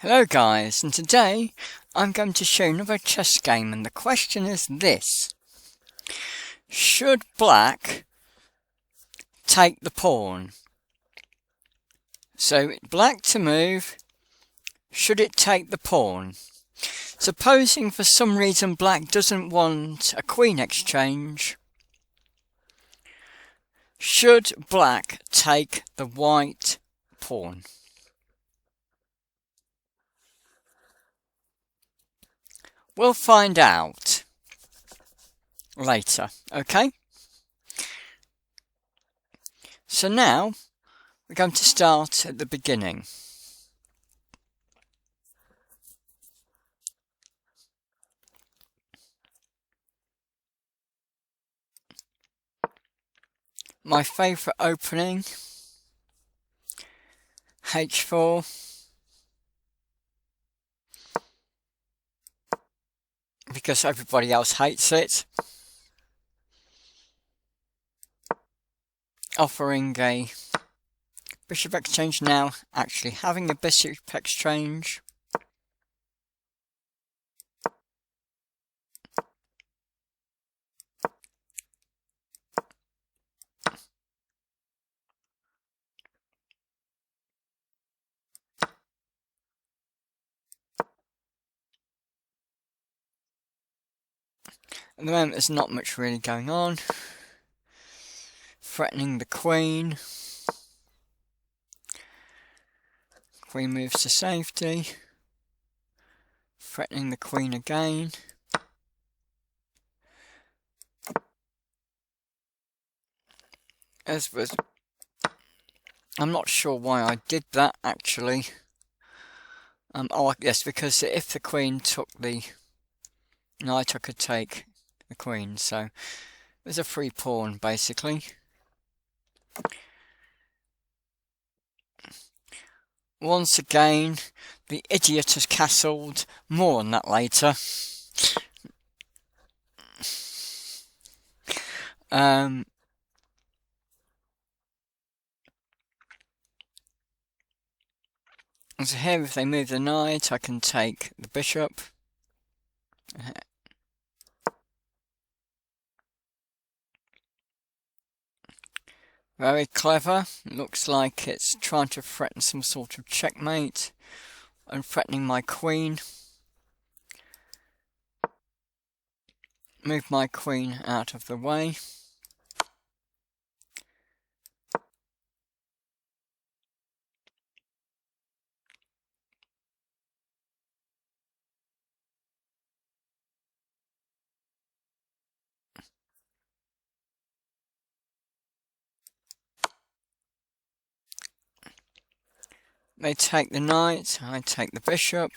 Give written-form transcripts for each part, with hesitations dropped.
Hello guys, and today I'm going to show you another chess game, and the question is this: should black take the pawn? So black to move, should it take the pawn? Supposing for some reason black doesn't want a queen exchange, should black take the white pawn? We'll find out later, okay? So now we're going to start at the beginning. My favourite opening, H4, because everybody else hates it, offering a bishop exchange, now actually having a bishop exchange. At the moment there's not much really going on. Threatening the queen. Queen moves to safety. Threatening the queen again. I'm not sure why I did that actually. Yes, because if the queen took the knight I could take the queen, so there's a free pawn basically. Once again, the idiot has castled. More on that later. So here, if they move the knight, I can take the bishop. Very clever. Looks like it's trying to threaten some sort of checkmate and threatening my queen. Move my queen out of the way. They take the knight, I take the bishop.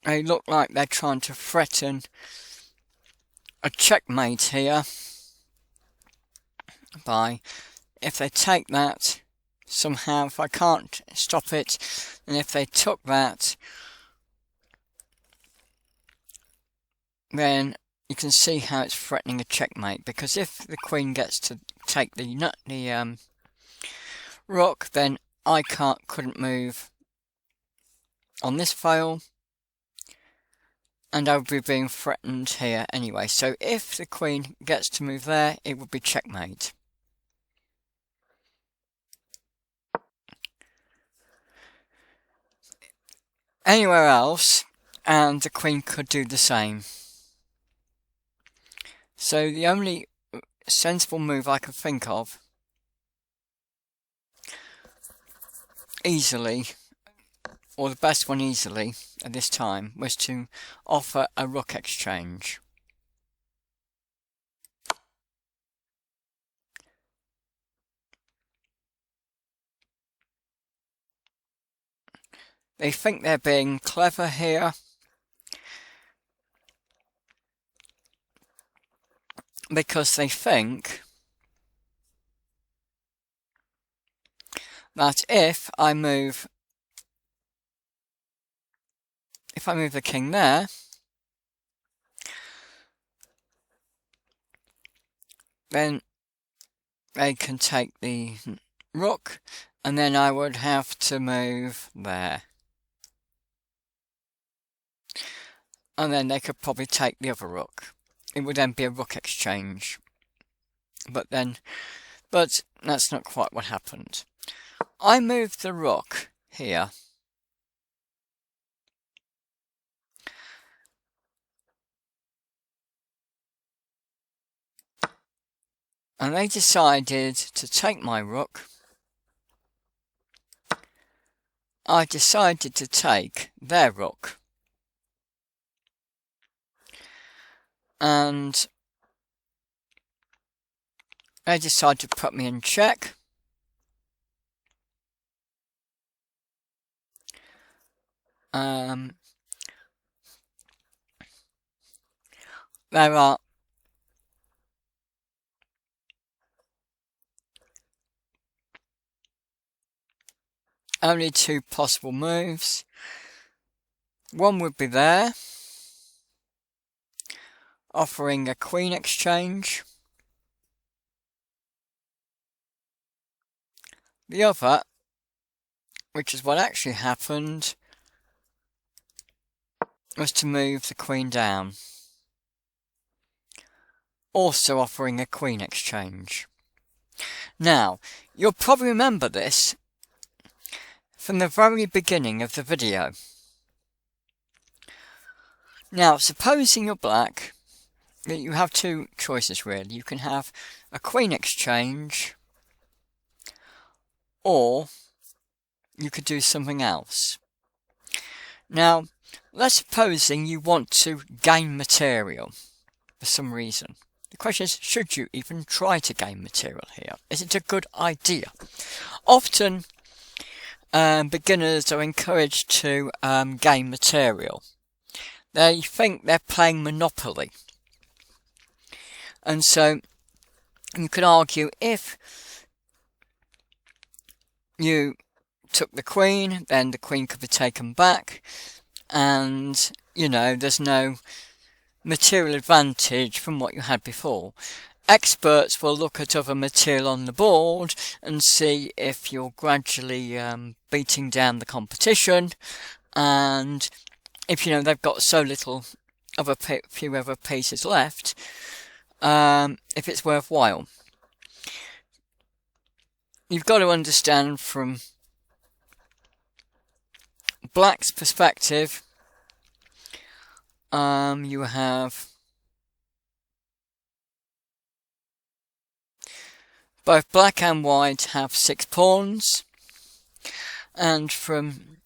They look like they're trying to threaten a checkmate here by, if they take that somehow, if I can't stop it, and if they took that, then you can see how it's threatening a checkmate, because if the queen gets to take the rook, then I couldn't move on this file, and I would be being threatened here anyway. So if the queen gets to move there, it would be checkmate. Anywhere else, and the queen could do the same. So the only sensible move I could think of easily, or the best one easily at this time, was to offer a rook exchange. They think they're being clever here, because they think that if I move the king there, then they can take the rook, and then I would have to move there. And then they could probably take the other rook. It would then be a rook exchange. But that's not quite what happened. I moved the rook here. And they decided to take my rook. I decided to take their rook. And they decided to put me in check. There are only two possible moves. One would be there, offering a queen exchange. The other, which is what actually happened, was to move the queen down, also offering a queen exchange. Now, you'll probably remember this from the very beginning of the video. Now, supposing you're black, you have two choices really. You can have a queen exchange, or you could do something else. Now, let's supposing you want to gain material for some reason. The question is, should you even try to gain material here? Is it a good idea? Often, beginners are encouraged to gain material. They think they're playing Monopoly. And so, you could argue if you took the queen, then the queen could be taken back, and, you know, there's no material advantage from what you had before. Experts will look at other material on the board and see if you're gradually beating down the competition, and if, you know, they've got so little of a few other pieces left, if it's worthwhile. You've got to understand from black's perspective, you have both black and white have 6 pawns, and from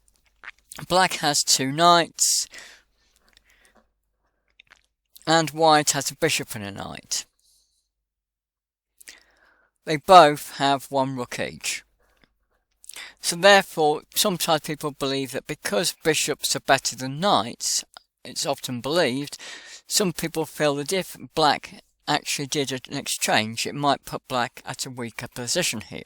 black has 2 knights, and white has a bishop and a knight. They both have 1 rook each. So therefore, sometimes people believe that because bishops are better than knights, it's often believed, some people feel that if black actually did an exchange, it might put black at a weaker position here.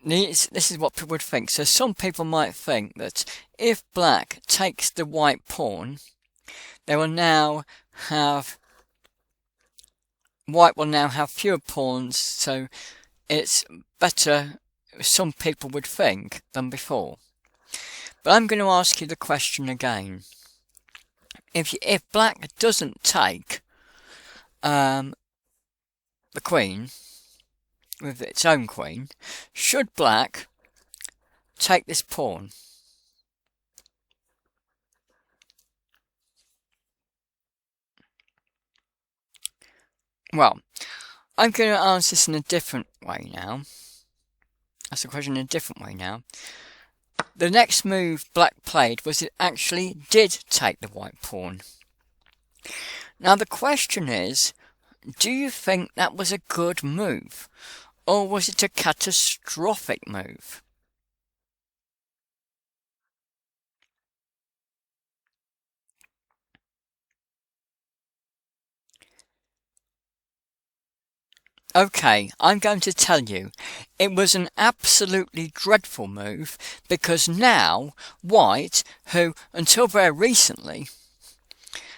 This is what people would think. So some people might think that if black takes the white pawn, they will now have white will now have fewer pawns, so it's better, some people would think, than before. But I'm going to ask you the question again. If black doesn't take the queen with its own queen, should black take this pawn? Well, I'm going to answer this in a different way now. Ask the question in a different way now. The next move black played was it actually did take the white pawn. Now the question is, do you think that was a good move? Or was it a catastrophic move? Okay, I'm going to tell you, it was an absolutely dreadful move, because now white, who until very recently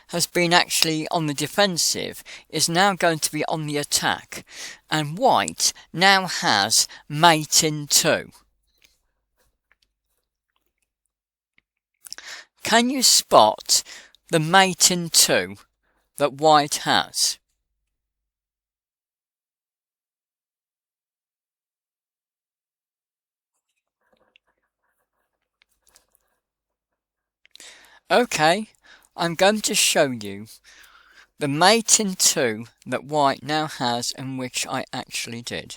has been actually on the defensive is now going to be on the attack, and white now has mate in 2. Can you spot the mate in 2 that white has? Okay, I'm going to show you the mate in 2 that white now has, and which I actually did.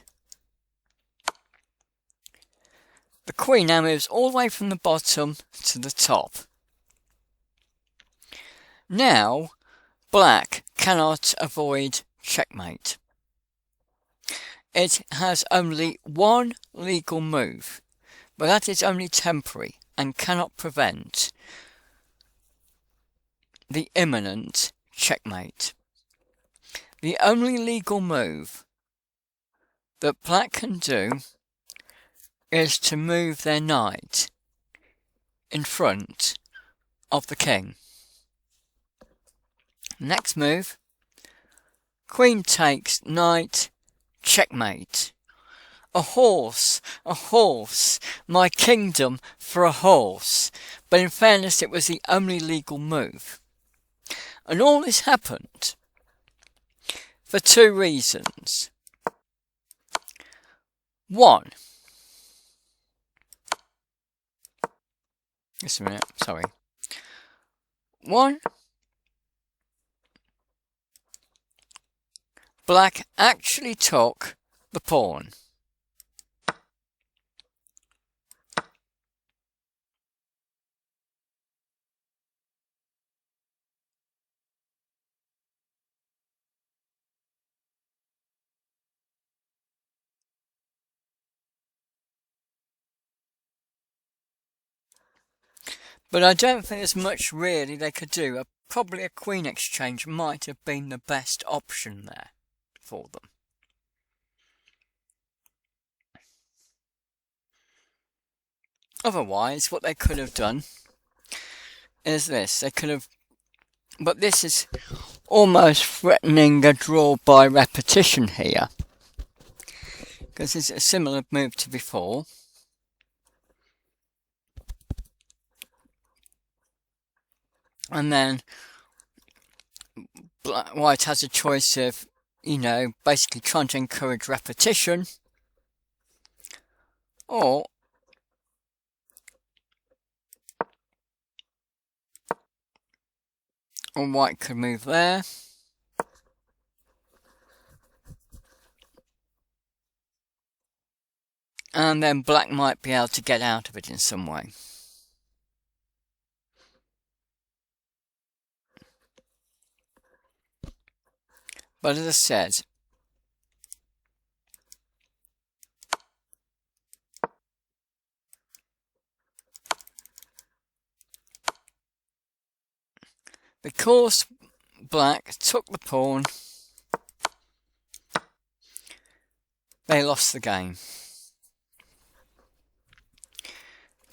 The queen now moves all the way from the bottom to the top. Now, black cannot avoid checkmate. It has only one legal move, but that is only temporary and cannot prevent the imminent checkmate. The only legal move that black can do is to move their knight in front of the king. Next move, queen takes, knight, checkmate. A horse, my kingdom for a horse. But in fairness, it was the only legal move. And all this happened for 2 reasons. One, just a minute, sorry. One, black actually took the pawn. But I don't think there's much really they could do. Probably a queen exchange might have been the best option there for them. Otherwise, what they could have done is this. They could have... But this is almost threatening a draw by repetition here, because it's a similar move to before. And then white has a choice of, basically trying to encourage repetition, or white could move there. And then black might be able to get out of it in some way. But as I said, because black took the pawn, they lost the game.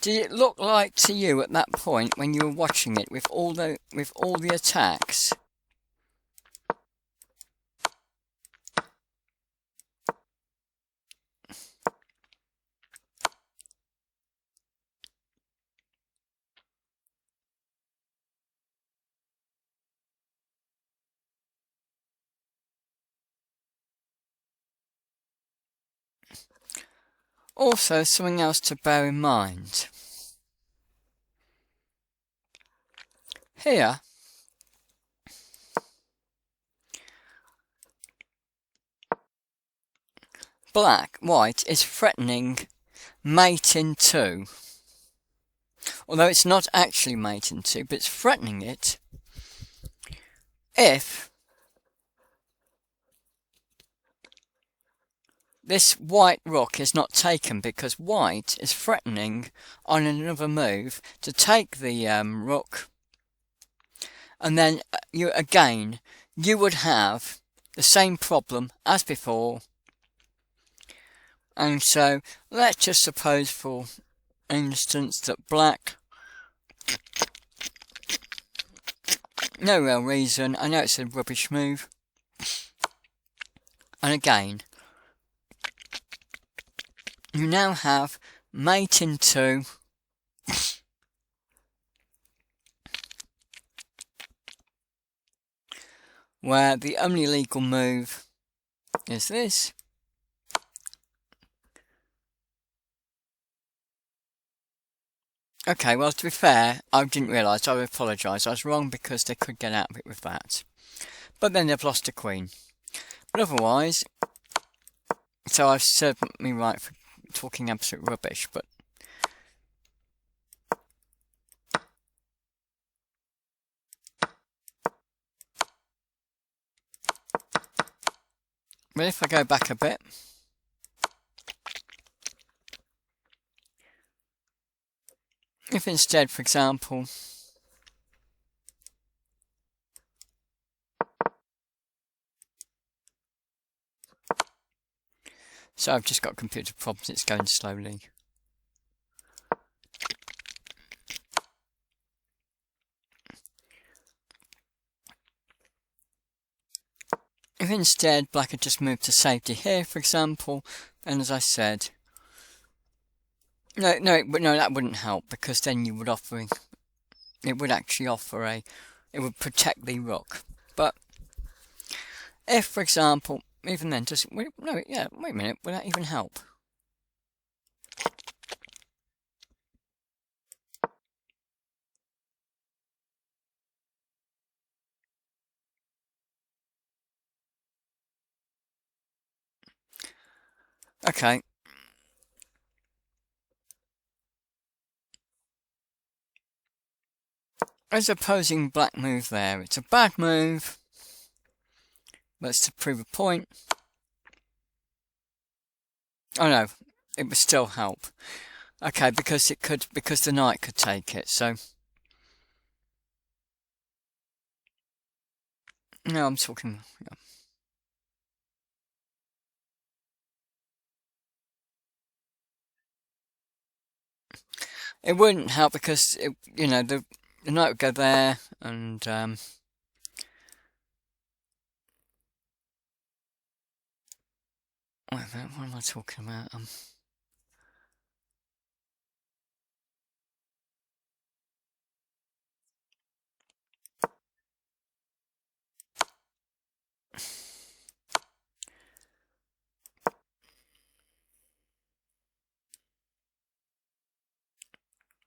Did it look like to you at that point when you were watching it with all the attacks? Also, something else to bear in mind. Here, white is threatening mate in 2. Although it's not actually mate in 2, but it's threatening it if this white rook is not taken, because white is threatening on another move to take the rook, and then you would have the same problem as before. And so let's just suppose, for instance, that black No real reason. I know it's a rubbish move. And again, you now have mate in 2. Where the only legal move is this. Okay, well, to be fair, I didn't realise. I apologise. I was wrong because they could get out of it with that. But then they've lost a queen. But otherwise, so I've served me right for talking absolute rubbish, but if I go back a bit, if instead, for example, so I've just got computer problems, it's going slowly. If instead black had just moved to safety here, for example, then as I said, no, that wouldn't help, because then you would offer, it would actually offer it would protect the rook. But if, for example, even then, wait a minute, would that even help? Okay. As opposing black move there, it's a bad move, but it's to prove a point. Oh no, it would still help. Okay, because the knight could take it, so. No, I'm talking, yeah. It wouldn't help because, the knight would go there, and, wait a minute, what am I talking about?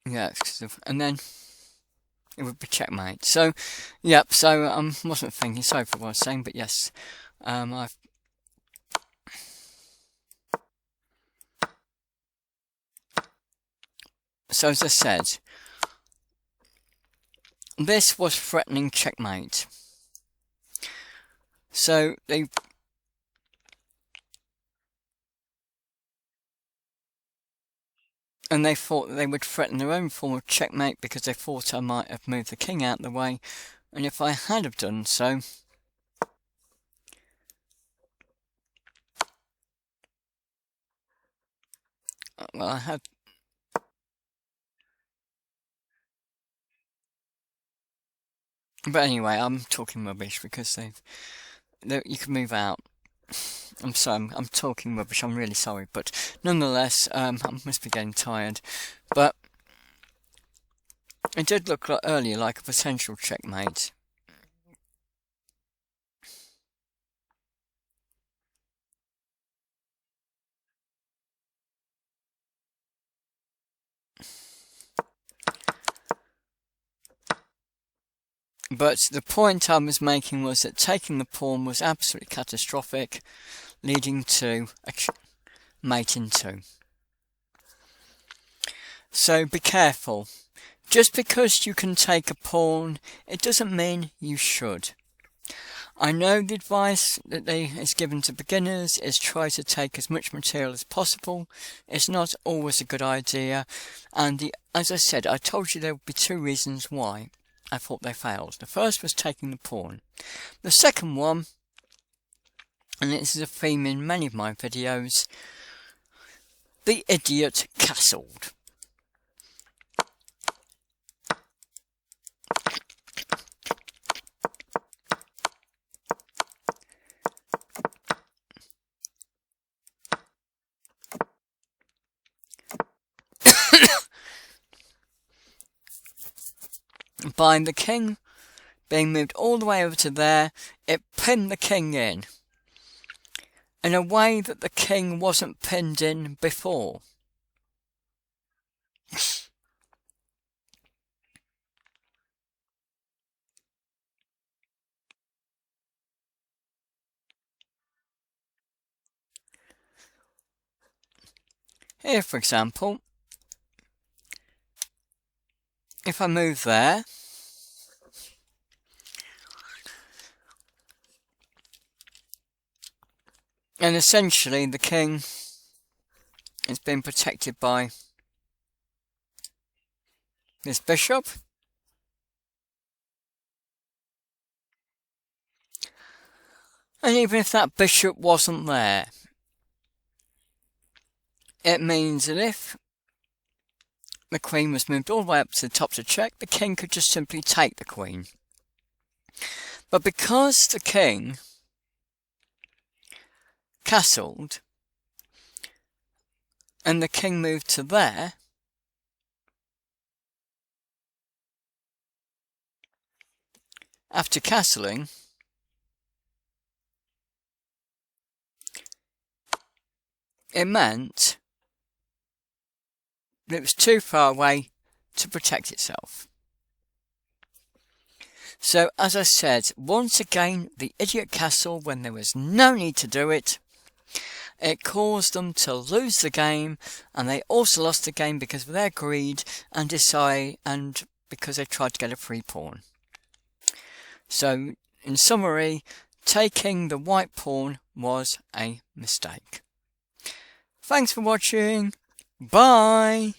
Yeah, and then it would be checkmate. So, yep, so I wasn't thinking, sorry for what I was saying, but yes, so as I said, this was threatening checkmate. So they thought that they would threaten their own form of checkmate because they thought I might have moved the king out of the way, and if I had have done so, well, I had. But anyway, I'm talking rubbish because you can move out. I'm sorry, I'm talking rubbish. I'm really sorry, but nonetheless, I must be getting tired. But it did look earlier like a potential checkmate. But the point I was making was that taking the pawn was absolutely catastrophic, leading to a mate in 2. So be careful. Just because you can take a pawn, it doesn't mean you should. I know the advice that is given to beginners is try to take as much material as possible. It's not always a good idea, and as I said, I told you there would be 2 reasons why I thought they failed. The first was taking the pawn. The second one, and this is a theme in many of my videos, the idiot castled. by the king being moved all the way over to there, it pinned the king in a way that the king wasn't pinned in before. Here, for example, if I move there, and essentially the king is being protected by this bishop. And even if that bishop wasn't there, it means that if the queen was moved all the way up to the top to check, the king could just simply take the queen. But because the king castled and the king moved to there, after castling, it meant that it was too far away to protect itself. So, as I said, once again, the idiot castled when there was no need to do it. It caused them to lose the game, and they also lost the game because of their greed and because they tried to get a free pawn. So, in summary, taking the white pawn was a mistake. Thanks for watching. Bye!